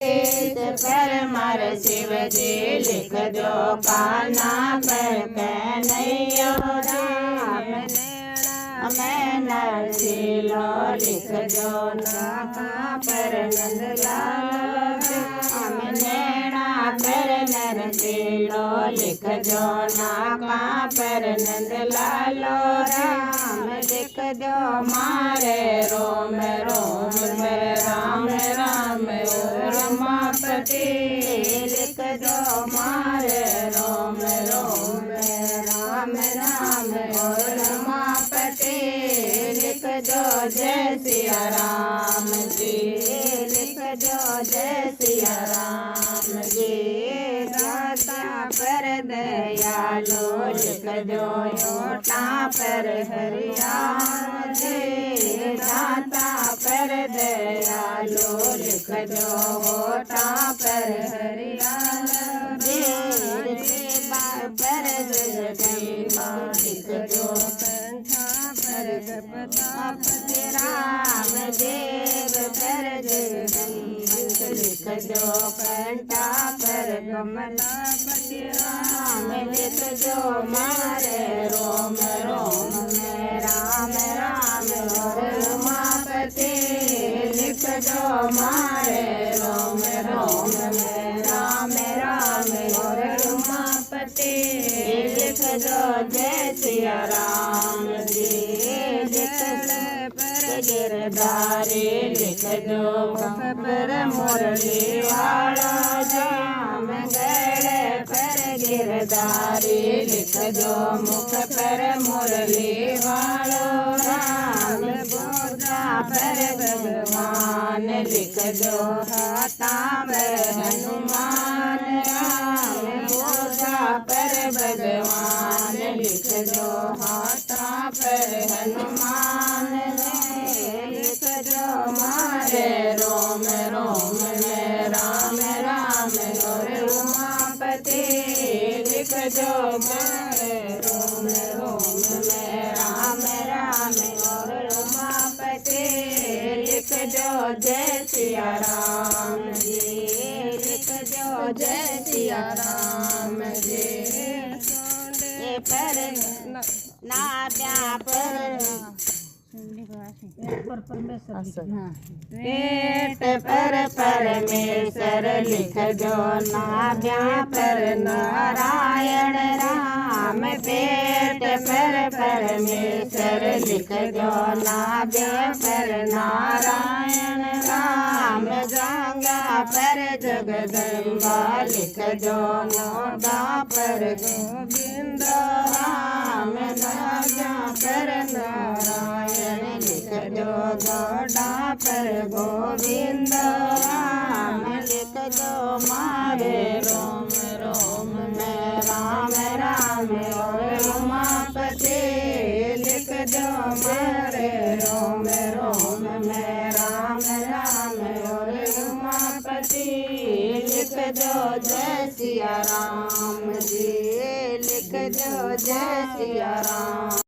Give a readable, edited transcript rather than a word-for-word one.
पर मारे शिव जी लिख दो काना पर कन्हैया राम मैं नरसिलो लिख दो नाका पर नंदलाल राम नैना पर नरसिलो लिख दो नाका पर नंदलालो राम लिख दो मारे रोम रोम में राम राम रमापति लिख दो मारे रोम रोम राम राम रमापति लिख दो जय सिया राम जी लिख दो जय सिया राम जी दाता पर दयालो लिख दो योटा पर हरियाण जी दाता पर दयालो लिख दो होटा पर हरियाण जी पर लिख दो पंथा पर गपतापति राम देव पर लिख दो कंठा पर कमलापति राम लिख दो मारे रोम रोम में राम राम और रमापति लिख दो मारे रोम रोम में राम राम और रमापति लिख दो जय सिया राम जी लिख पर गिरधारी लिख दो पर मुरली वाला जाम गढ़ पर गिरधारी लिख दो मुख पर मुरली वालो राम बोधा पर भगवान लिख दो हाथा पर हनुमान राम बोधा पर भगवान लिख दो हाथा पर हनुमान लिख दो मारे रोम रोम में राम राम और उमापति लिख दो मारे रोम रोम में राम राम और उमापति लिख दो जय सिया राम जी लिख दो जय सिया राम जी पर नाभ्या पर पेट पर परमेश्वर लिख दो नाभ्या पर नारायण राम पेट पर परमेश्वर लिख दो नाभ्या पर नारायण राम गंगा पर जगदम्बा लिख दो मोदा पर गोविंद राम गंगा पर नारायण लिख दो गोडा पर गोविंद राम लिख दो मारे रोम रोम में राम राम और उमापति लिख दो मारे रोम रोम में राम राम और उमापति लिख दो जय सिया राम जी लिख दो जय सिया राम